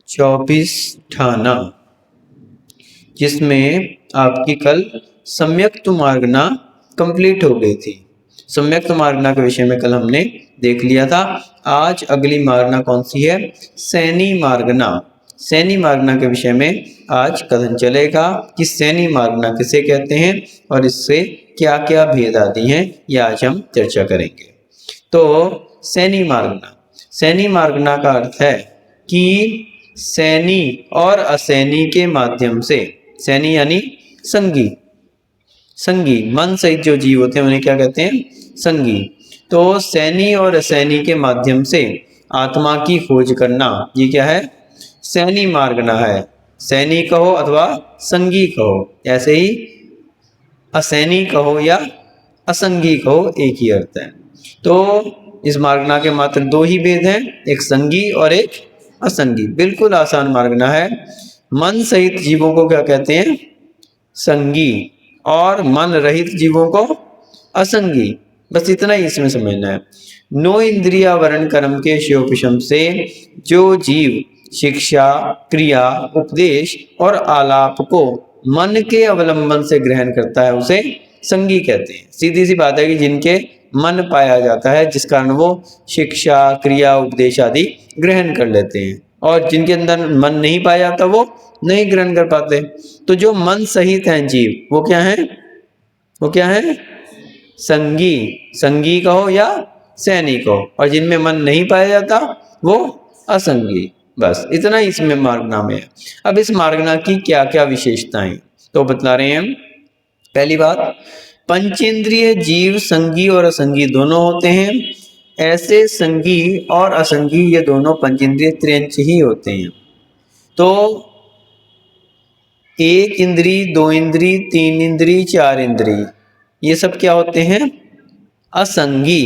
24 ठाना, जिसमें आपकी कल सम्यक्त मार्गना कंप्लीट हो गई थी। सम्यक्त मार्गना के विषय में कल हमने देख लिया था। आज अगली मार्गना कौन सी है? सैनी मार्गना। सैनी मार्गना के विषय में आज कथन चलेगा कि सैनी मार्गना किसे कहते हैं और इससे क्या क्या भेद आदि हैं, यह आज हम चर्चा करेंगे। तो सैनी मार्गना, सैनी मार्गना का अर्थ है कि सैनी और असैनी के माध्यम से, सैनी यानी संगी, संगी मन सहित जो जीव होते हैं उन्हें क्या कहते हैं? संगी। तो सैनी और असैनी के माध्यम से आत्मा की खोज करना, ये क्या है? सैनी मार्गना है। सैनी कहो अथवा संगी कहो, ऐसे ही असैनी कहो या असंगी कहो, एक ही अर्थ है। तो इस मार्गना के मात्र दो ही भेद हैं, एक संगी और एक असंगी। बिल्कुल आसान मार्गना है। मन सहित जीवों को क्या कहते हैं? संगी, और मन रहित जीवों को असंगी। बस इतना ही इसमें समझना है। नो इंद्रिया वर्ण कर्म के शिवोपशम से जो जीव शिक्षा, क्रिया, उपदेश और आलाप को मन के अवलंबन से ग्रहण करता है उसे संगी कहते हैं। सीधी सी बात है कि जिनके मन पाया जाता है, जिस कारण वो शिक्षा, क्रिया, उपदेश आदि ग्रहण कर लेते हैं, और जिनके अंदर मन नहीं पाया जाता वो नहीं ग्रहण कर पाते। तो जो मन सहित हैं जीव, वो क्या है? वो क्या है? संगी। संगी कहो या सैनी कहो, और जिनमें मन नहीं पाया जाता वो असंगी। बस इतना ही इसमें मार्गना में है। अब इस मार्गना की क्या क्या विशेषताएं तो बतला रहे हैं हम। पहली बात, पंचेंद्रिय जीव संगी और असंगी दोनों होते हैं। ऐसे संगी और असंगी ये दोनों पंचेंद्रिय त्रियंच ही होते हैं। तो एक इंद्री, दो इंद्री, तीन इंद्री, चार इंद्री, ये सब क्या होते हैं? असंगी।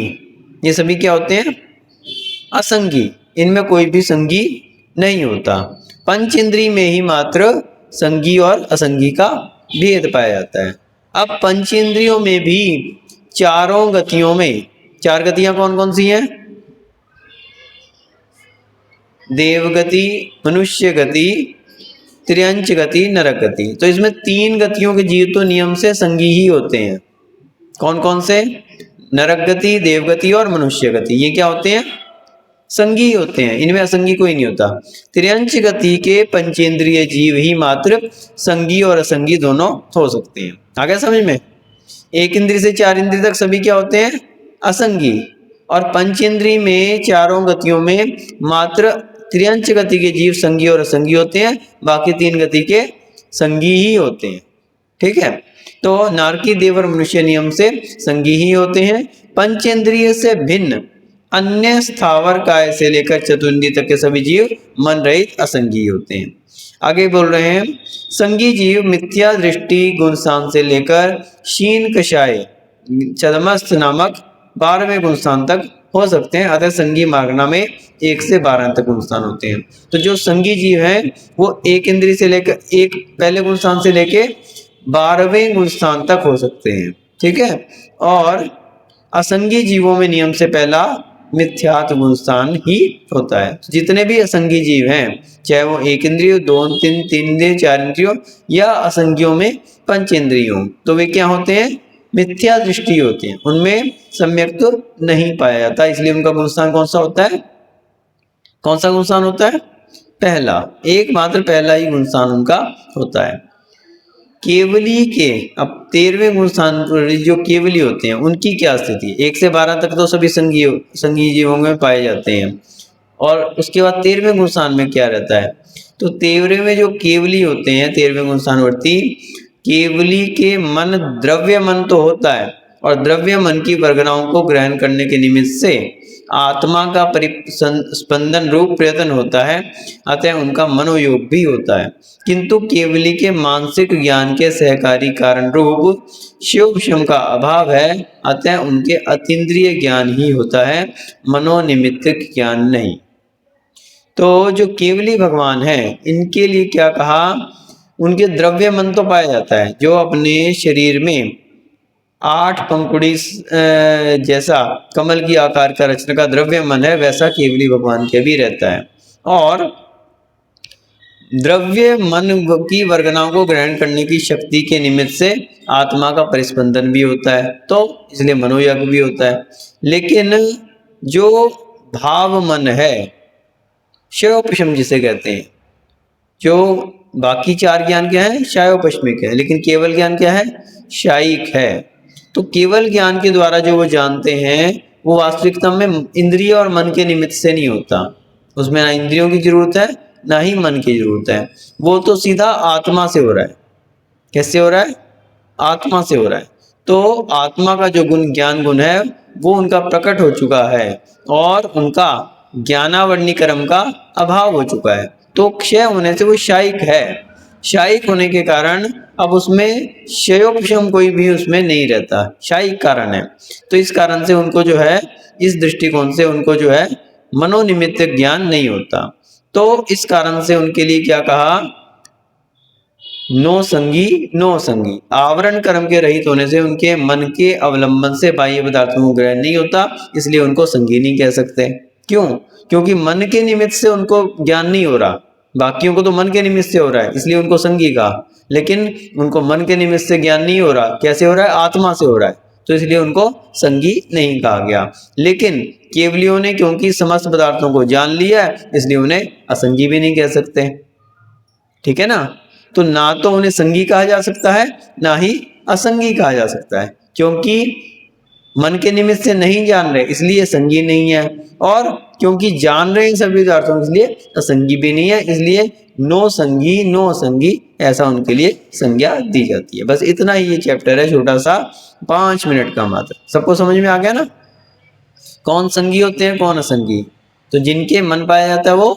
ये सभी क्या होते हैं? असंगी। इनमें कोई भी संगी नहीं होता। पंच इंद्री में ही मात्र संगी और असंगी का भेद पाया जाता है। अब पंचेंद्रियों में भी चारों गतियों में, चार गतियां कौन कौन सी हैं? देवगति, मनुष्य गति, त्रियंच गति, नरक गति। तो इसमें तीन गतियों के जीव तो नियम से संगी ही होते हैं। कौन कौन से? नरक गति, देवगति और मनुष्य गति। ये क्या होते हैं? संगी होते हैं, इनमें असंगी कोई नहीं होता। त्रियंच गति के पंचेंद्रिय जीव ही मात्र संगी और असंगी दोनों हो सकते हैं। आ गया समझ में? एक इंद्री से चार इंद्री तक सभी क्या होते हैं? असंगी। और पंचेंद्री में चारों गतियों में मात्र त्रियंच गति के जीव संगी और असंगी होते हैं, बाकी तीन गति के संगी ही होते हैं। ठीक है? तो नारकी, देव और मनुष्य नियम से संगी ही होते हैं। पंचेंद्रिय से भिन्न अन्य स्थावर काय से लेकर चतुर्ंडी तक के सभी जीव मन रहित असंगी होते हैं। आगे बोल रहे हैं, संगी जीव मिथ्या दृष्टि गुणस्थान से लेकर क्षीण कषाय छदमस्थ नामक 12वें गुणस्थान तक हो सकते हैं। अतः संगी मार्गना में 1 से 12 तक गुणस्थान होते हैं। तो जो संगी जीव हैं वो एक इंद्री से लेकर, एक पहले गुणस्थान से लेकर 12वें गुणस्थान तक हो सकते हैं। ठीक है? और असंगी जीवों में नियम से पहला मिथ्यात गुणस्थान ही होता है। जितने भी असंगी जीव हैं, चाहे वो एक इंद्रिय, दो तीन तीन इंद्रिय, चार इंद्रियों या असंगियों में पंच इंद्रियों, तो वे क्या होते हैं? मिथ्या दृष्टि होते हैं, उनमें सम्यक तो नहीं पाया जाता। इसलिए उनका गुणस्थान कौन सा होता है? कौन सा गुणस्थान होता है? पहला, एकमात्र पहला ही गुणस्थान उनका होता है। केवली के, अब 13वें गुणस्थान पर जो केवली होते हैं उनकी क्या स्थिति? 1 से 12 तक तो सभी संगी जीवों में पाए जाते हैं, और उसके बाद 13वें गुणस्थान में क्या रहता है? तो 13वें में जो केवली होते हैं, 13वें गुणस्थानवर्ती, केवली के मन द्रव्य मन तो होता है, और द्रव्य मन की वर्गनाओं को ग्रहण करने के निमित्त से आत्मा का परिस्पंदन रूप प्रयत्न होता है, अतः उनका मनोयोग भी होता है। किंतु केवली के मानसिक ज्ञान के सहकारी कारण रूप शिवशम का अभाव है, अतः उनके अतीन्द्रिय ज्ञान ही होता है, मनोनिमित्तिक ज्ञान नहीं। तो जो केवली भगवान है, इनके लिए क्या कहा? उनके द्रव्य मन तो पाया जाता है, जो अपने शरीर में 8 पंखुड़ी जैसा कमल की आकार का रचना का द्रव्य मन है, वैसा केवली भगवान के भी रहता है। और द्रव्य मन की वर्गनाओं को ग्रहण करने की शक्ति के निमित्त से आत्मा का परिस्पंदन भी होता है, तो इसलिए मनोयज्ञ भी होता है। लेकिन जो भाव मन है, क्षयोपशम जिसे कहते हैं, जो बाकी चार ज्ञान क्या है, क्षयोपशमिक है, लेकिन केवल ज्ञान क्या है, शायिक है। तो केवल ज्ञान के द्वारा जो वो जानते हैं वो वास्तविकता में इंद्रिय और मन के निमित्त से नहीं होता। उसमें ना इंद्रियों की जरूरत है ना ही मन की जरूरत है, वो तो सीधा आत्मा से हो रहा है। कैसे हो रहा है, आत्मा से हो रहा है। तो आत्मा का जो गुण ज्ञान गुण है वो उनका प्रकट हो चुका है और उनका ज्ञानावरणी कर्म का अभाव हो चुका है। तो क्षय होने से वो शायिक है। शायिक होने के कारण अब उसमें क्षयोपशम कोई भी उसमें नहीं रहता, शायिक कारण है। तो इस कारण से उनको जो है, इस दृष्टिकोण से उनको जो है मनोनिमित्त ज्ञान नहीं होता। तो इस कारण से उनके लिए क्या कहा, नो संगी। आवरण कर्म के रहित होने से उनके मन के अवलंबन से बाह्य पदार्थों को ग्रहण नहीं होता, इसलिए उनको संगी नहीं कह सकते। क्यों? क्योंकि मन के निमित्त से उनको ज्ञान नहीं हो रहा। बाकियों को तो मन के निमित्त से हो रहा है, इसलिए उनको संगी कहा। लेकिन उनको मन के निमित्त से ज्ञान नहीं हो रहा। कैसे हो रहा है, आत्मा से हो रहा है, तो इसलिए उनको संगी नहीं कहा गया। लेकिन केवलियों ने क्योंकि समस्त पदार्थों को जान लिया है, इसलिए उन्हें असंगी भी नहीं कह सकते। ठीक है ना। तो ना तो उन्हें संगी कहा जा सकता है ना ही असंगी कहा जा सकता है, क्योंकि मन के निमित्त से नहीं जान रहे इसलिए संगी नहीं है, और क्योंकि जान रहे हैं सभी पदार्थों इसलिए असंगी भी नहीं है। इसलिए नो संगी ऐसा उनके लिए संज्ञा दी जाती है। बस इतना ही ये चैप्टर है, छोटा सा, 5 मिनट का मात्र। सबको समझ में आ गया ना, कौन संगी होते हैं कौन असंगी। तो जिनके मन पाया जाता है वो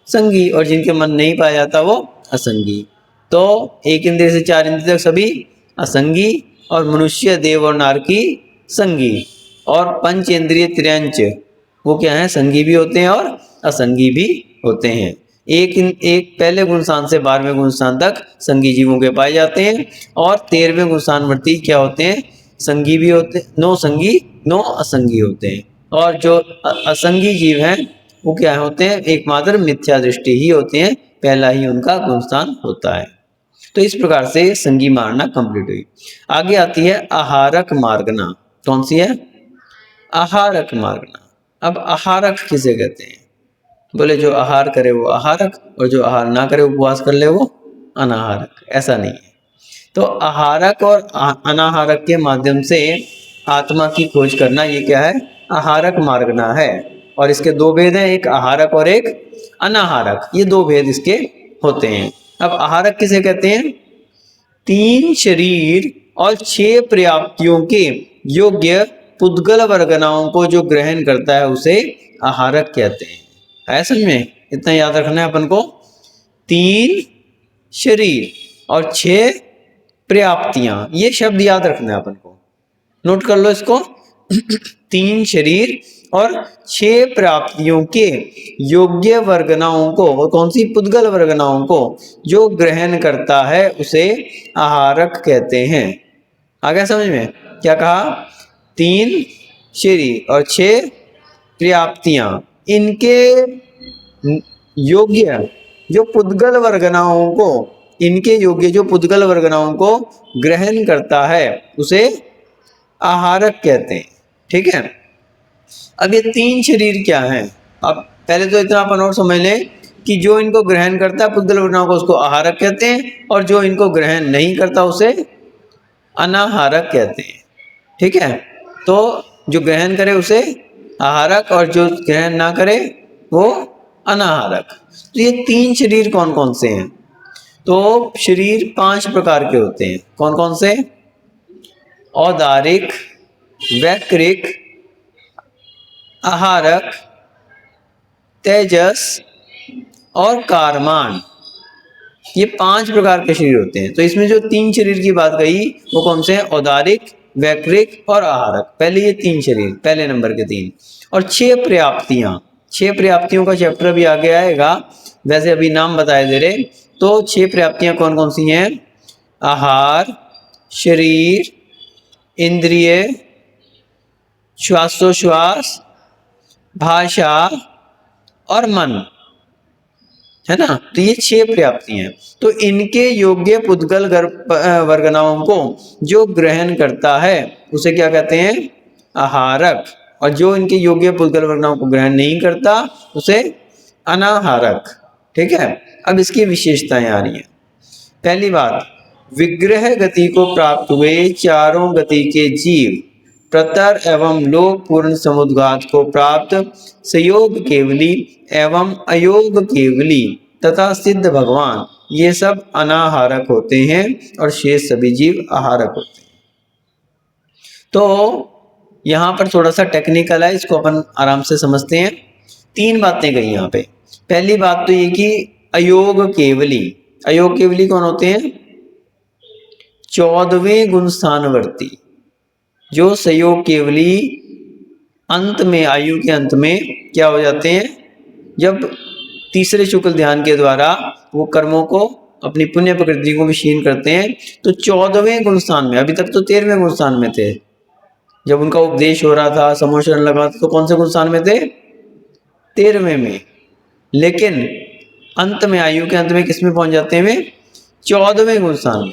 संगी और जिनके मन नहीं पाया जाता वो असंगी। तो 1 इंद्रिय से 4 इंद्रिय तक सभी असंगी, और मनुष्य देव और नार की संगी, और पंच इंद्रिय त्रियंच वो क्या है, संगी भी होते हैं और असंगी भी होते हैं। एक पहले गुणस्थान से 12वें गुणस्थान तक संगी जीवों के पाए जाते हैं, और 13वें गुणस्थानवर्ती क्या होते हैं, संगी भी होते, नो संगी नो असंगी होते हैं। और जो असंगी जीव हैं वो क्या होते हैं, एकमात्र मिथ्या दृष्टि ही होते हैं, पहला ही उनका गुणस्थान होता है। तो इस प्रकार से संगी मारना कंप्लीट हुई। आगे आती है आहारक मार्गना। कौन सी है, आहारक मार्गना। अब आहारक किसे कहते हैं, बोले जो आहार करे वो आहारक, और जो आहार ना करे उपवास कर ले वो अनाहारक। ऐसा नहीं है। तो आहारक और अनाहारक के माध्यम से आत्मा की खोज करना, ये क्या है, आहारक मार्गना है। और इसके 2 भेद हैं, एक आहारक और एक अनाहारक। ये 2 भेद इसके होते हैं। अब आहारक किसे कहते हैं, 3 शरीर और 6 पर्याप्तियों के योग्य पुद्गल वर्गनाओं को जो ग्रहण करता है उसे आहारक कहते हैं। है समझ में, इतना याद रखना है अपन को। 3 शरीर और 6 पर्याप्तियां, ये शब्द याद रखना है अपन को, नोट कर लो इसको। 3 शरीर और 6 प्राप्तियों के योग्य वर्गनाओं को, और कौन सी, पुद्गल वर्गनाओं को जो ग्रहण करता है उसे आहारक कहते हैं। आ गया समझ में, क्या कहा, 3 शरीर और 6 पर्याप्तियां, इनके योग्य जो पुद्गल वर्गनाओं को, इनके योग्य जो पुद्गल वर्गनाओं को ग्रहण करता है उसे आहारक कहते हैं। ठीक है। अब ये 3 शरीर क्या हैं, अब पहले तो इतना अपन और समझ लें कि जो इनको ग्रहण करता है पुद्गल वर्गनाओं को उसको आहारक कहते हैं, और जो इनको ग्रहण नहीं करता उसे अनाहारक कहते हैं। ठीक है। तो जो ग्रहण करे उसे आहारक, और जो ग्रहण ना करे वो अनाहारक। तो ये 3 शरीर कौन कौन से हैं, तो शरीर 5 प्रकार के होते हैं। कौन कौन से, औदारिक, वैक्रिक, आहारक, तेजस और कारमान। ये 5 प्रकार के शरीर होते हैं। तो इसमें जो 3 शरीर की बात कही वो कौन से हैं, औदारिक, वैक्रिक और आहारक। पहले ये 3 शरीर, पहले नंबर के 3, और 6 पर्याप्तियां। 6 पर्याप्तियों का चैप्टर भी आगे आएगा, वैसे अभी नाम बताए दे रहे। तो 6 पर्याप्तियां कौन कौन सी हैं, आहार, शरीर, इंद्रिय, श्वासोश्वास, भाषा और मन। है ना। तो ये 6 पर्याप्ति हैं। तो इनके योग्य पुद्गल वर्गनाओं को जो ग्रहण करता है उसे क्या कहते हैं, आहारक। और जो इनके योग्य पुद्गल वर्गनाओं को ग्रहण नहीं करता उसे अनाहारक। ठीक है। अब इसकी विशेषताएं आ रही हैं। पहली बात, विग्रह गति को प्राप्त हुए चारों गति के जीव प्रतर एवं लोक पूर्ण समुद्घात को प्राप्त संयोग केवली एवं अयोग केवली तथा सिद्ध भगवान ये सब अनाहारक होते हैं और शेष सभी जीव आहारक होते हैं। तो यहाँ पर थोड़ा सा टेक्निकल है, इसको अपन आराम से समझते हैं। 3 बातें गई यहाँ पे। पहली बात तो ये कि अयोग केवली, अयोग केवली कौन होते हैं, 14वें गुण स्थानवर्ती, जो संयोग केवली अंत में, आयु के अंत में क्या हो जाते हैं, जब तीसरे शुक्ल ध्यान के द्वारा वो कर्मों को, अपनी पुण्य प्रकृति को क्षीण करते हैं। तो 14वें गुण स्थान में, अभी तक तो 13वें गुण स्थान में थे, जब उनका उपदेश हो रहा था, समोषण लगा था, तो कौन से गुण स्थान में थे, 13वें में। लेकिन अंत में, आयु के अंत में किस में पहुंच जाते हैं वे, 14वें गुण स्थान में।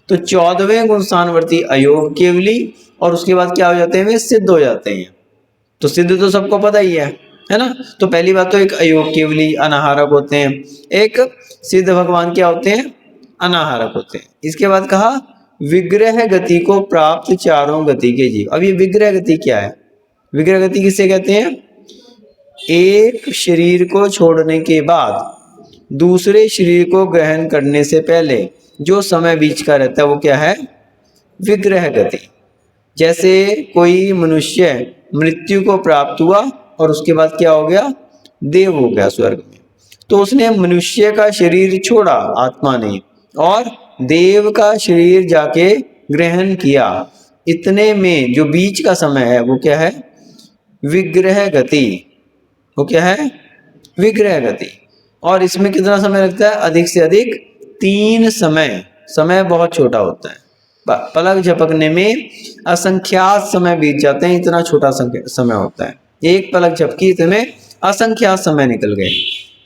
तो 14वें गुण स्थानवर्ती अयोग केवली, और उसके बाद क्या हो जाते हैं वे, सिद्ध हो जाते हैं। तो सिद्ध तो सबको पता ही है ना। तो पहली बात तो एक अयोग केवली अनाहारक होते हैं, एक सिद्ध भगवान क्या होते हैं, अनाहारक होते हैं। इसके बाद कहा विग्रह गति को प्राप्त चारों गति के जीव। अब ये विग्रह गति क्या है, विग्रह गति किसे कहते हैं, एक शरीर को छोड़ने के बाद दूसरे शरीर को ग्रहण करने से पहले जो समय बीच का रहता है वो क्या है, विग्रह गति। जैसे कोई मनुष्य मृत्यु को प्राप्त हुआ और उसके बाद क्या हो गया, देव हो गया स्वर्ग में। तो उसने मनुष्य का शरीर छोड़ा आत्मा ने, और देव का शरीर जाके ग्रहण किया। इतने में जो बीच का समय है वो क्या है, विग्रह गति। वो क्या है, विग्रह गति। और इसमें कितना समय लगता है, अधिक से अधिक 3 समय। समय बहुत छोटा होता है, पलक झपकने में असंख्यात समय बीत जाते हैं, इतना छोटा समय होता है। एक पलक झपकी इसमें असंख्यात समय निकल गए।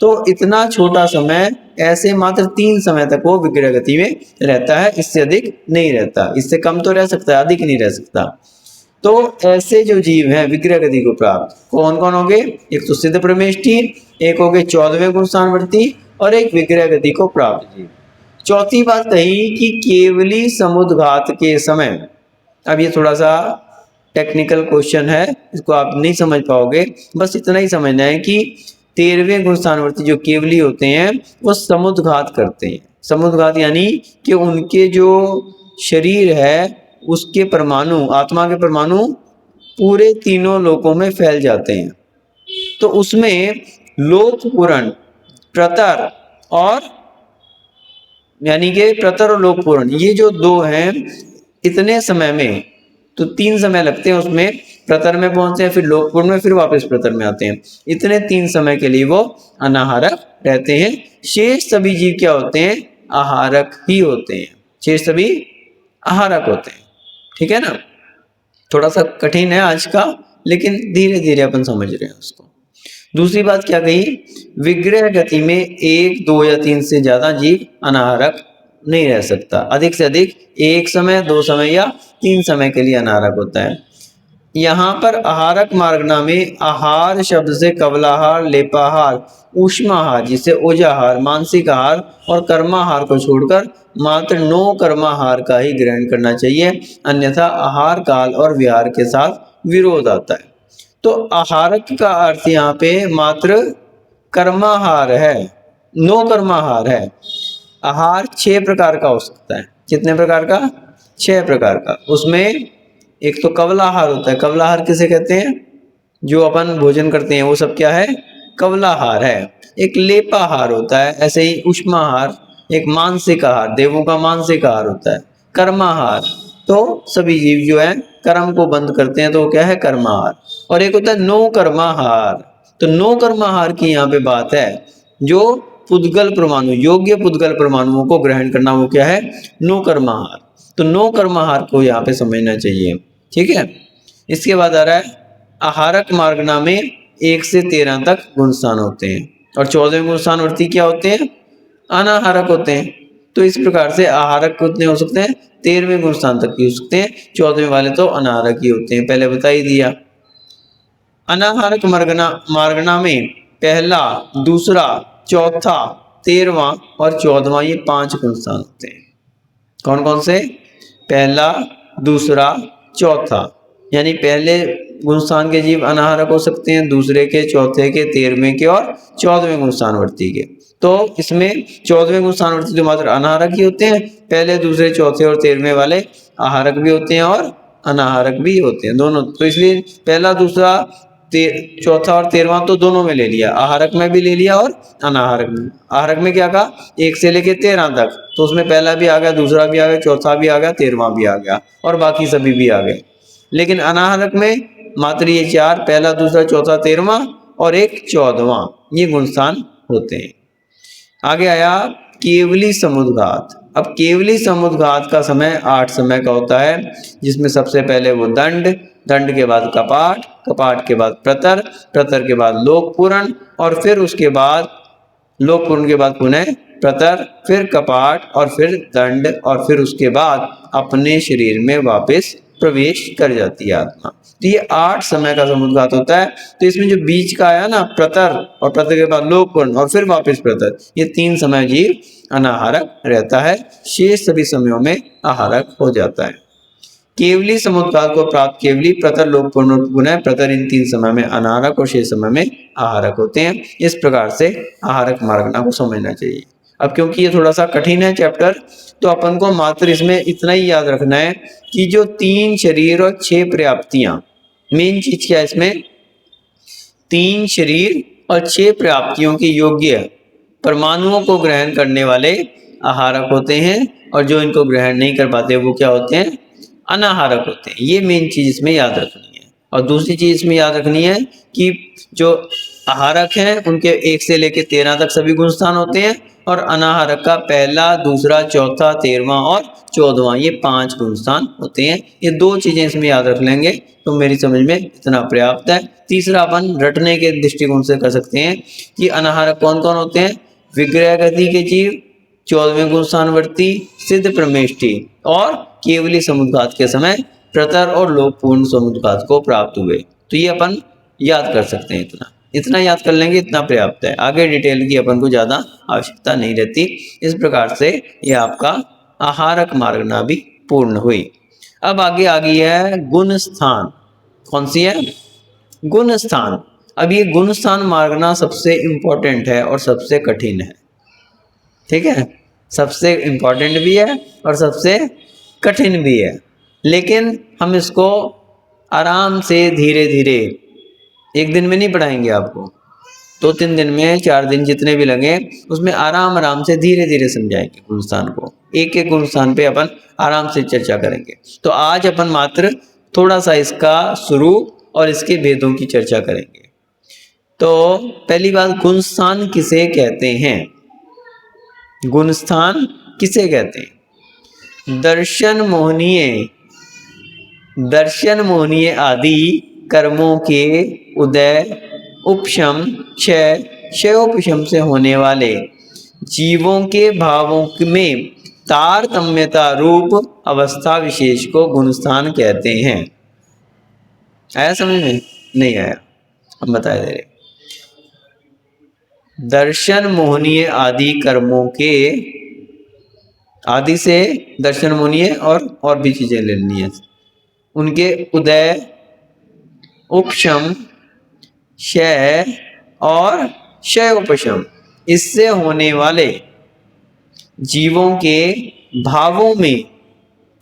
तो इतना छोटा समय, ऐसे मात्र 3 समय तक वो विग्रह गति में रहता है, इससे अधिक नहीं रहता। इससे कम तो रह सकता है, अधिक नहीं रह सकता। तो ऐसे जो जीव हैं विग्रह गति को प्राप्त, कौन कौन हो गए, एक तो सिद्ध परमेष्ठी, एक हो गए 14वें गुण स्थानवर्ती, और एक विग्रह गति को प्राप्त जीव। चौथी बात कही कि केवली समुद्घात के समय। अब ये थोड़ा सा टेक्निकल क्वेश्चन है, इसको आप नहीं समझ पाओगे, बस इतना ही समझना है कि 13वें गुण स्थानवर्ती जो केवली होते हैं वो समुद्घात करते हैं। समुद्घात यानी कि उनके जो शरीर है उसके परमाणु, आत्मा के परमाणु पूरे तीनों लोकों में फैल जाते हैं। तो उसमें लोक पूर्ण, प्रतर और यानी कि प्रतर और लोक पूर्ण, ये जो 2 हैं, इतने समय में, तो 3 समय लगते हैं उसमें, प्रतर में पहुंचते हैं, फिर लोक पूर्ण में, फिर वापस प्रतर में आते हैं। इतने 3 समय के लिए वो अनाहारक रहते हैं। शेष सभी जीव क्या होते हैं, आहारक ही होते हैं। शेष सभी आहारक होते हैं। ठीक है ना। थोड़ा सा कठिन है आज का, लेकिन धीरे धीरे अपन समझ रहे हैं उसको। दूसरी बात क्या कही, विग्रह गति में 1, 2 या 3 से ज्यादा जीव अनाहारक नहीं रह सकता। अधिक से अधिक 1 समय, 2 समय या 3 समय के लिए अनाहारक होता है। यहाँ पर आहारक मार्गना में आहार शब्द से कवलाहार, लेपाहार, ऊष्माहार जिसे ओजाहार, मानसिक आहार और कर्माहार को छोड़कर मात्र 9 कर्माहार का ही ग्रहण करना चाहिए, अन्यथा आहार काल और विहार के साथ विरोध आता है। तो आहारक का अर्थ यहाँ पे मात्र कर्माहार है, 9 कर्माहार है। आहार 6 प्रकार का हो सकता है। कितने प्रकार का, 6 प्रकार का। उसमें एक तो कवलाहार होता है। कवलाहार किसे कहते हैं, जो अपन भोजन करते हैं वो सब क्या है, कवलाहार है। एक लेपाहार होता है, ऐसे ही ऊष्माहार, एक मानसिक आहार, देवों का मानसिक आहार होता है। कर्माहार, तो सभी जीव जो है कर्म को बंद करते हैं, तो वो क्या है, कर्माहार। और एक होता है 9 कर्माहार। तो 9 कर्माहार की यहाँ पे बात है, जो पुद्गल परमाणु, योग्य पुद्गल परमाणुओं को ग्रहण करना, वो क्या है, 9 कर्माहार। तो 9 कर्माहार को यहाँ पे समझना चाहिए। ठीक है। इसके बाद आ रहा है आहारक मार्गना में 1 से 13 तक गुण स्थान होते हैं। और 14वें गुण स्थानवर्ती क्या होते हैं? अनाहारक होते हैं। तो इस प्रकार से आहारक कितने हो सकते हैं? 13वें गुण स्थान तक की हो सकते हैं, 14वें वाले तो अनाहारक ही होते हैं, पहले बता ही दिया। अनाहारक मार्गना में पहला, दूसरा, चौथा, 13वां और 14वां ये 5 गुण स्थान होते हैं। कौन कौन से? पहला, दूसरा, चौथा, यानी पहले गुण स्थान के जीव अनाहारक हो सकते हैं, दूसरे के, चौथे के, 13वें के और 14वें गुण स्थानवर्ती के। तो इसमें 14वें गुण स्थानवर्ती तो मात्र अनाहारक ही होते हैं, पहले, दूसरे, चौथे और 13वें वाले आहारक भी होते हैं और अनाहारक भी होते हैं, दोनों। तो इसलिए पहला, दूसरा, चौथा और 13वां तो दोनों में ले लिया, आहारक में भी ले लिया और अनाहारक में। आहारक में क्या कहा? 1 से लेके 13 तक, तो उसमें पहला भी आ गया, दूसरा भी आ गया, चौथा भी आ गया, 13वां भी आ गया और बाकी सभी भी आ गए। लेकिन अनाहारक में मात्र ये 4, पहला, दूसरा, चौथा, 13वां और एक 14वां, ये गुणस्थान होते हैं। आगे आया केवली समुद्घात। अब केवली समुद्घात का समय 8 समय का होता है, जिसमें सबसे पहले वो दंड, दंड के बाद कपाट, कपाट के बाद प्रतर, प्रतर के बाद लोकपूरण और फिर उसके बाद लोकपूर्ण के बाद पुनः प्रतर, फिर कपाट और फिर दंड और फिर उसके बाद अपने शरीर में वापस प्रवेश कर जाती है आत्मा। तो ये 8 समय का समुद्घात होता है। तो इसमें जो बीच का आया ना, प्रतर और प्रतर के बाद लोकपूर्ण और फिर वापस प्रतर, ये 3 समय जीव अनाहारक रहता है, शेष सभी समयों में आहारक हो जाता है। केवली समुद्घात को प्राप्त केवली, प्रतर, लोकपूर्ण और पुनः प्रतर, इन 3 समय में अनाहारक और शेष समय में आहारक होते हैं। इस प्रकार से आहारक मार्गना को समझना चाहिए। अब क्योंकि ये थोड़ा सा कठिन है चैप्टर, तो अपन को मात्र इसमें इतना ही याद रखना है कि जो 3 शरीर और 6 पर्याप्तियां, मेन चीज क्या है इसमें? 3 शरीर और 6 पर्याप्तियों के योग्य परमाणुओं को ग्रहण करने वाले आहारक होते हैं, और जो इनको ग्रहण नहीं कर पाते वो क्या होते हैं? अनाहारक होते हैं। ये मेन चीज इसमें याद रखनी है। और दूसरी चीज इसमें याद रखनी है कि जो आहारक हैं उनके 1 से लेकर 13 तक सभी गुण स्थान होते हैं, और अनाहारक का पहला, दूसरा, चौथा, 13वां और 14वां ये 5 गुण स्थान होते हैं। ये 2 चीजें इसमें याद रख लेंगे तो मेरी समझ में इतना पर्याप्त है। तीसरा अपन रटने के दृष्टिकोण से कर सकते हैं कि अनाहारक कौन कौन होते हैं? विग्रह गति के जीव, 14वें गुण स्थानवर्ती, सिद्ध प्रमेष्टि और केवली समुद्घात के समय प्रतर और लोकपूर्ण समुद्घात को प्राप्त हुए। तो ये अपन याद कर सकते हैं, इतना याद कर लेंगे, इतना पर्याप्त है। आगे डिटेल की अपन को ज्यादा आवश्यकता नहीं रहती। इस प्रकार से ये आपका आहारक मार्गना भी पूर्ण हुई। अब आगे आ गई है गुण स्थान। कौन सी है? गुण स्थान। अब ये गुण स्थान मार्गना सबसे इंपॉर्टेंट है और सबसे कठिन है। ठीक है, सबसे इंपॉर्टेंट भी है और सबसे कठिन भी है, लेकिन हम इसको आराम से धीरे धीरे, एक दिन में नहीं पढ़ाएंगे आपको, 2-3 दिन में, 4 दिन जितने भी लगे, उसमें आराम आराम से धीरे धीरे समझाएंगे गुण स्थान को। एक एक गुण स्थान पे अपन आराम से चर्चा करेंगे। तो आज अपन मात्र थोड़ा सा इसका स्वरूप और इसके भेदों की चर्चा करेंगे। तो पहली बात, गुण स्थान किसे कहते हैं? गुण स्थान किसे कहते हैं? दर्शन मोहनीय आदि कर्मों के उदय, उपशम, क्षयोपशम से होने वाले जीवों के भावों में तारतम्यता रूप अवस्था विशेष को गुणस्थान कहते हैं। आया समझ में? नहीं आया? हम बता दे रहे। दर्शन मोहनीय आदि कर्मों के, आदि से दर्शन मोहनीय और भी चीजें लेनी है, उनके उदय, उपशम, क्षय और क्षयोपशम, इससे होने वाले जीवों के भावों में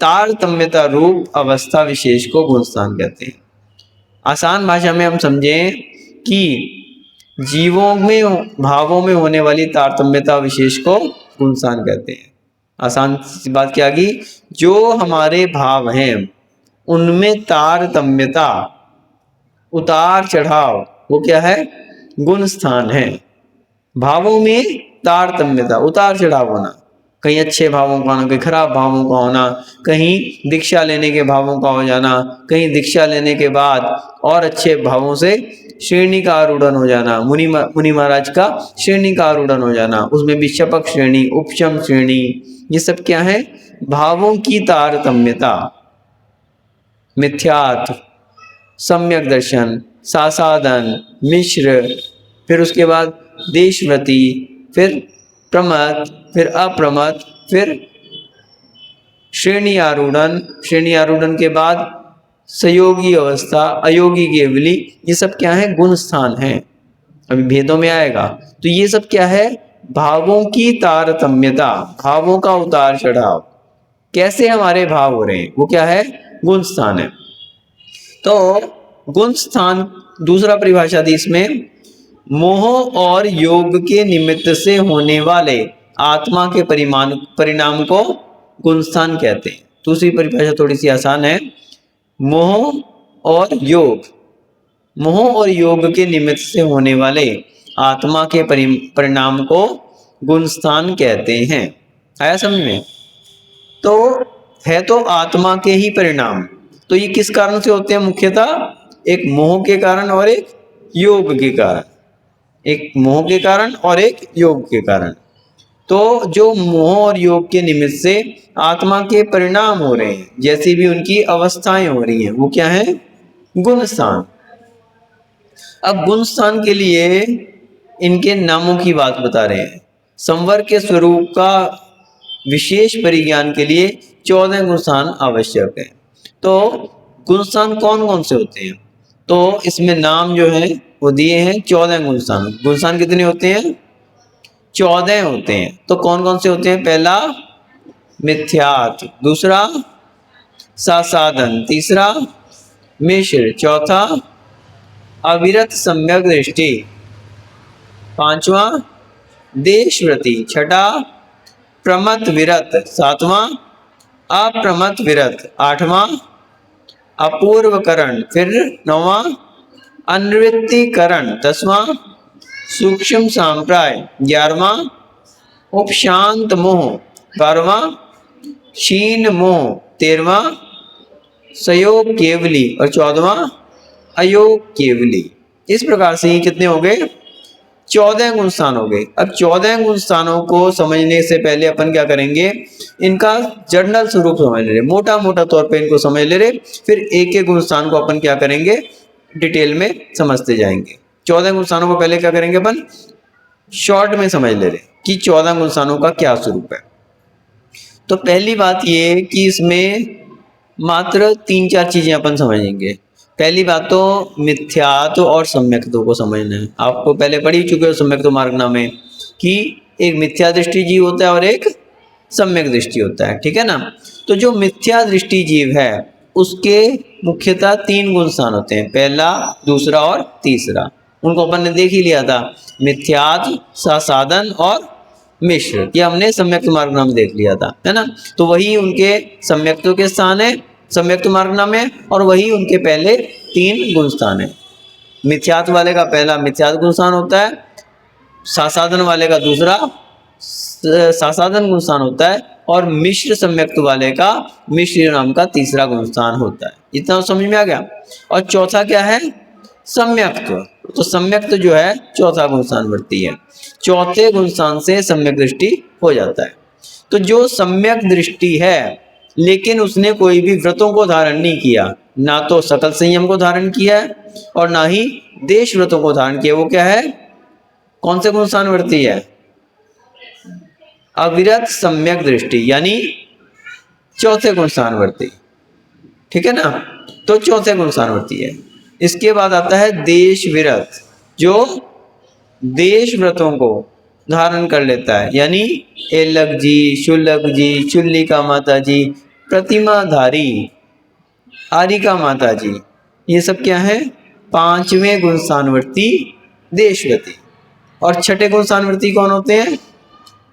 तारतम्यता रूप अवस्था विशेष को गुणस्थान कहते हैं। आसान भाषा में हम समझें कि जीवों में भावों में होने वाली तारतम्यता विशेष को गुणस्थान कहते हैं। आसान सी बात क्या की? जो हमारे भाव हैं उनमें तारतम्यता, उतार चढ़ाव, वो क्या है? गुण स्थान है। भावों में तारतम्यता, उतार चढ़ाव होना, कहीं अच्छे भावों का होना, कहीं खराब भावों का होना, कहीं दीक्षा लेने के भावों का हो जाना, कहीं दीक्षा लेने के बाद और अच्छे भावों से श्रेणी का आरूढ़न हो जाना, मुनि महाराज का श्रेणी का आरूढ़न हो जाना, उसमें भी शपक श्रेणी, उपशम श्रेणी, ये सब क्या है? भावों की तारतम्यता, मिथ्यात्व, सम्यक दर्शन, सासादन, मिश्र, फिर उसके बाद देशव्रति, फिर प्रमथ, फिर अप्रमथ, फिर श्रेणी आरूढ़न, श्रेणी आरूढ़न के बाद सयोगी अवस्था, अयोगी केवली, ये सब क्या है? गुण स्थान है, अभी भेदों में आएगा। तो ये सब क्या है? भावों की तारतम्यता, भावों का उतार चढ़ाव, कैसे हमारे भाव हो रहे हैं, वो क्या है? गुण स्थान है। तो गुण स्थान दूसरा परिभाषा दी इसमें, मोह और योग के निमित्त से होने वाले आत्मा के परिणाम को गुण स्थान कहते हैं। दूसरी परिभाषा थोड़ी सी आसान है, मोह और योग, मोह और योग के निमित्त से होने वाले आत्मा के परिणाम को गुण स्थान कहते हैं। आया समझ में? तो है तो आत्मा के ही परिणाम, तो ये किस कारण से होते हैं? मुख्यतः एक मोह के कारण और एक योग के कारण, एक मोह के कारण और एक योग के कारण। तो जो मोह और योग के निमित्त से आत्मा के परिणाम हो रहे हैं, जैसी भी उनकी अवस्थाएं हो रही हैं, वो क्या है? गुण स्थान। अब गुण स्थान के लिए इनके नामों की बात बता रहे हैं। संवर के स्वरूप का विशेष परिज्ञान के लिए 14 गुण स्थान आवश्यक है। तो गुण स्थान कौन कौन से होते हैं? तो इसमें नाम जो है वो दिए हैं 14 गुण स्थान। गुण स्थान कितने होते हैं? 14 होते हैं। तो कौन कौन से होते हैं? पहला मिथ्यात्व, दूसरा सासादन, तीसरा मिश्र, चौथा अविरत सम्यक दृष्टि, पांचवा देशव्रति, छठा प्रमथ विरत, सातवां अप्रमथ विरत, आठवां अपूर्वकरण, फिर नौवां अनवृत्तिकरण, 10वां सूक्ष्म सांप्राय, 11वां उपशांत मोह, 12वां क्षीण मोह, 13वां सयोग केवली और 14वां अयोग केवली। इस प्रकार से ये कितने हो गए? 14 गुण स्थान हो गए। अब 14 गुण स्थानों को समझने से पहले अपन क्या करेंगे? इनका जर्नल स्वरूप समझ ले रहे, मोटा मोटा तौर पे इनको समझ ले रहे, फिर एक एक गुण स्थान को अपन क्या करेंगे? डिटेल में समझते जाएंगे। 14 गुण स्थानों को पहले क्या करेंगे? अपन शॉर्ट में समझ ले रहे कि 14 गुण स्थानों का क्या स्वरूप है। तो पहली बात ये कि इसमें मात्र 3-4 चीजें अपन समझेंगे। पहली बात तो मिथ्यात्व और सम्यक्त्व को समझना है। आपको पहले पढ़ ही चुके हो सम्यक्त्व मार्गना में कि एक मिथ्या दृष्टि जीव होता है और एक सम्यक दृष्टि होता है, ठीक है ना? तो जो मिथ्या दृष्टि जीव है उसके मुख्यतः 3 गुण स्थान होते हैं, पहला, दूसरा और तीसरा। उनको अपन ने देख ही लिया था, मिथ्यात्व, सासादन और मिश्र, ये हमने सम्यक्त्व मार्गना में देख लिया था, है ना? तो वही उनके सम्यक्त्व के स्थान है सम्यक्त्व मार्गना में, और वही उनके पहले 3 गुण स्थान है। मिथ्यात्व वाले का पहला मिथ्यात्व गुण स्थान होता है, सासादन वाले का दूसरा सासादन गुण स्थान होता है, और मिश्र सम्यक्त्व वाले का मिश्र नाम का तीसरा गुण स्थान होता है। इतना समझ में आ गया? और चौथा क्या है? सम्यक्त्व। तो सम्यक्त्व जो है चौथा गुण स्थान वर्ती है। चौथे गुण स्थान से सम्यक दृष्टि हो जाता है। तो जो सम्यक दृष्टि है लेकिन उसने कोई भी व्रतों को धारण नहीं किया, ना तो सकल संयम को धारण किया है और ना ही देश व्रतों को धारण किया, वो क्या है? कौन से गुण स्थान वर्ती है? अविरत सम्यक दृष्टि, यानी चौथे गुण स्थान वर्ती, ठीक है ना? तो चौथे गुण स्थान वर्ती है। इसके बाद आता है देश विरत, जो देश व्रतों को धारण कर लेता है, यानी एलक जी, शुल्लक जी, चुल्लिका माता जी, प्रतिमाधारी, आरिका माता जी, ये सब क्या है? 5वें गुण स्थानवर्ती देशव्रती। और छठे गुण स्थानवर्ती कौन होते हैं?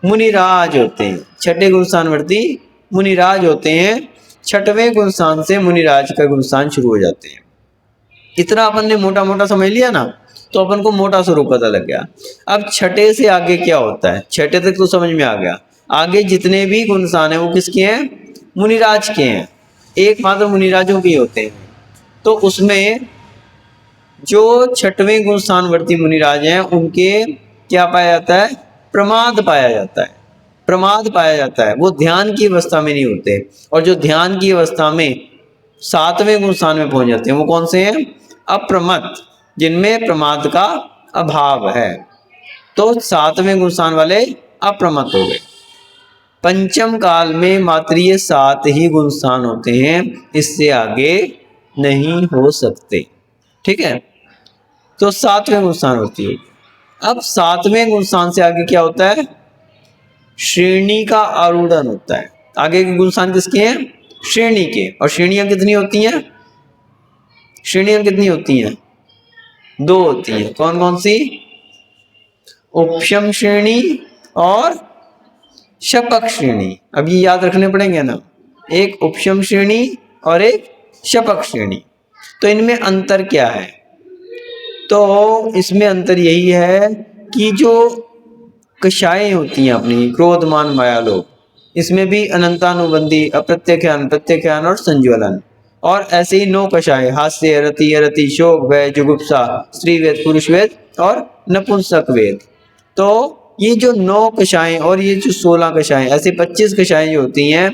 मुनिराज होते हैं। छठे गुण स्थानवर्ती मुनिराज होते हैं। 6वें गुण स्थान से मुनिराज का गुण स्थान शुरू हो जाते हैं। इतना अपन ने मोटा मोटा समझ लिया ना, तो अपन को मोटा स्वरूप पता लग गया। अब छठे से आगे क्या होता है? छठे तक तो समझ में आ गया। आगे जितने भी गुण स्थान है वो किसके हैं? मुनिराज के हैं, एकमात्र मुनिराजों के होते हैं। तो उसमें जो छठवें गुण स्थानवर्ती मुनिराज हैं उनके क्या पाया जाता है, प्रमाद पाया जाता है, प्रमाद पाया जाता है, वो ध्यान की अवस्था में नहीं होते। और जो ध्यान की अवस्था में सातवें गुण स्थान में पहुंच जाते हैं वो कौन से हैं, अप्रमत्त, जिनमें प्रमाद का अभाव है। तो सातवें गुण स्थान वाले अप्रमत्त हो गए। पंचम काल में मात्र ये 7 ही गुण स्थान होते हैं, इससे आगे नहीं हो सकते। ठीक है, तो 7वें गुण स्थान होती है। अब 7वें गुण स्थान से आगे क्या होता है, श्रेणी का आरूढ़न होता है। आगे के गुण स्थान किसके हैं, श्रेणी के। और श्रेणियां कितनी होती हैं, श्रेणियां कितनी होती हैं, 2 होती हैं। कौन कौन सी, उपशम श्रेणी और शपक श्रेणी। अब ये याद रखने पड़ेंगे ना, एक उपशम श्रेणी और एक शपक श्रेणी। तो इनमें अंतर क्या है, तो इसमें अंतर यही है कि जो कषाएं होती हैं अपनी क्रोध मान माया लोभ, इसमें भी अनंतानुबंधी, अप्रत्यख्यान, प्रत्यख्यान और संज्वलन। और ऐसे ही 9 कषाएं, हास्य, रति, अरति, शोक, भय, जुगुप्सा, स्त्री वेद, पुरुष वेद और नपुंसक वेद। तो ये जो 9 कषाएं और ये जो 16 कषाएं, ऐसे 25 कषाएं जो होती हैं,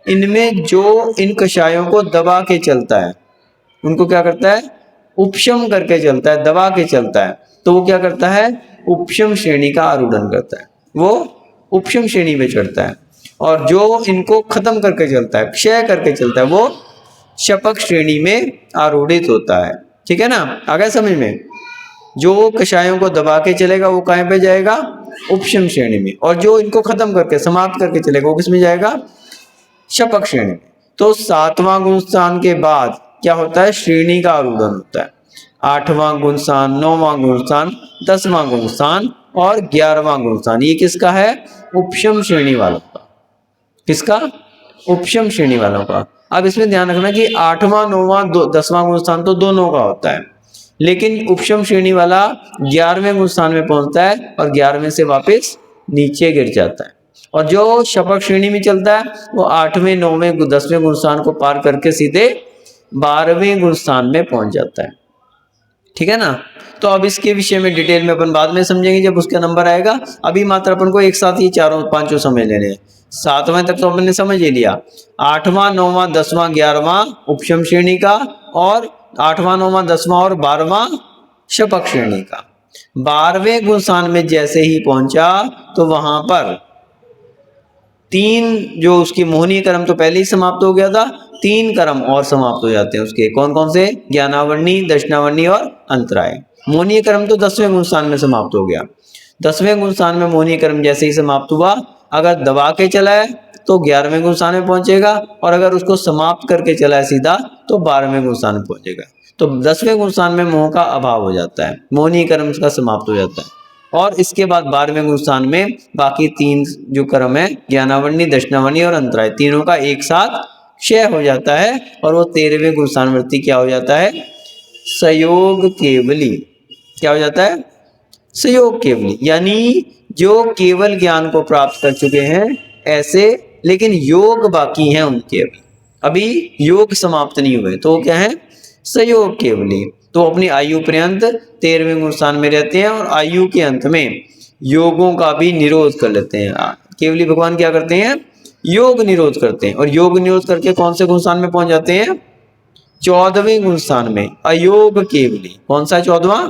इनमें जो इन कषायों को दबा के चलता है, उनको क्या करता है, उपशम करके चलता है, दबा के चलता है। तो वो क्या करता है, उपशम श्रेणी का आरूढ़न करता है, वो उपशम श्रेणी में चढ़ता है। और जो इनको खत्म करके चलता है, क्षय करके चलता है, वो शपक श्रेणी में आरूढ़ित होता है। ठीक है ना, आ गया समझ में। जो कषायों को दबा के चलेगा वो कहाँ पे जाएगा, उपशम श्रेणी में। और जो इनको खत्म करके समाप्त करके चलेगा वो किसमें जाएगा, शपक श्रेणी में। तो 7वां गुण स्थान के बाद क्या होता है, श्रेणी का आरूढ़न होता है। 8वां गुण स्थान, 9वां गुण स्थान, 10वां गुण स्थान और 11वां गुण स्थान, ये किसका है, उपशम श्रेणी वालों का। किसका, उपशम श्रेणी वालों का। अब इसमें ध्यान रखना कि 8वां 9वां 10वां गुण स्थान तो दोनों का होता है, लेकिन उपशम श्रेणी वाला 11वें गुण स्थान में पहुंचता है और 11वें से वापस नीचे गिर जाता है। और जो शपक श्रेणी में चलता है वो 8वें 9वें 10वें गुण स्थान को पार करके सीधे 12वें गुण स्थान में पहुंच जाता है। ठीक है ना। तो अब इसके विषय में डिटेल में अपन बाद में समझेंगे जब उसका नंबर आएगा। अभी मात्र अपन को एक साथ ही चारों पांचों समझ लेने हैं। 7वें तक तो अपन ने समझ ही लिया। 8वां 9वां 10वां 11वां उपशम श्रेणी का, और 8वां 9वां 10वां और 12वां शपक श्रेणी का। 12वें गुण स्थान में जैसे ही पहुंचा तो वहां पर 3 जो उसकी मोहनीय कर्म तो पहले ही समाप्त हो गया था, 3 कर्म और समाप्त हो जाते हैं उसके। कौन कौन से, ज्ञानावर्णी, दर्शनावर्णी और अंतराय। मोहनीय कर्म तो 10वें गुण स्थान में समाप्त हो गया। 10वें गुण स्थान में मोहनीय कर्म जैसे ही समाप्त हुआ, अगर दबा के चला है तो 11वें गुण स्थान में पहुंचेगा, और अगर उसको समाप्त करके चला है सीधा तो 12वें गुण स्थान में पहुंचेगा। तो 10वें गुण स्थान में मोह का अभाव हो जाता है, मोहनीय कर्म का समाप्त हो जाता है। और इसके बाद 12वें गुण स्थान में बाकी 3 जो कर्म है, ज्ञानावर्णी, दर्शनावर्णी और अंतराय, तीनों का एक साथ क्षय हो जाता है, और वो 13वें गुण स्थानवर्ती क्या हो जाता है, सयोग केवली। क्या हो जाता है, सयोग केवली। यानी जो केवल ज्ञान को प्राप्त कर चुके हैं ऐसे, लेकिन योग बाकी हैं उनके, अभी योग समाप्त नहीं हुए, तो क्या है, सयोग केवली। तो अपनी आयु पर्यंत 13वें गुण स्थान में रहते हैं, और आयु के अंत में योगों का भी निरोध कर लेते हैं। केवली भगवान क्या करते हैं, योग निरोध करते हैं, और योग निरोध करके कौन से गुण स्थान में पहुंच जाते हैं, 14वें गुण स्थान में, अयोग केवली। कौन सा 14वां,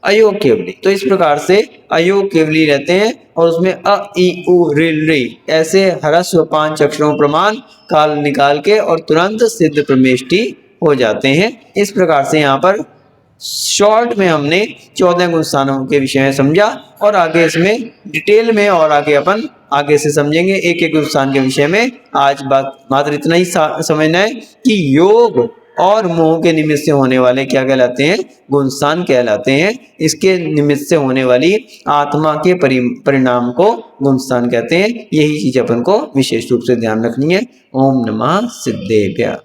अयोग केवली। तो इस प्रकार से अयोग केवली रहते हैं, और उसमें अ इ उ ऋ ऐसे ह्रस्व 5 अक्षरों प्रमाण काल निकाल के और तुरंत सिद्ध प्रमेष्टि हो जाते हैं। इस प्रकार से यहाँ पर शॉर्ट में हमने 14 गुण स्थानों के विषय में समझा, और आगे इसमें डिटेल में और आगे अपन आगे से समझेंगे एक एक गुण स्थान के विषय में। आज बात मात्र इतना ही समझना है कि योग और मोह के निमित्त से होने वाले क्या कहलाते हैं, गुण स्थान कहलाते हैं। इसके निमित्त से होने वाली आत्मा के परिणाम को गुण स्थान कहते हैं। यही चीज अपन को विशेष रूप से ध्यान रखनी है। ओम नमः सिद्धेभ्यः।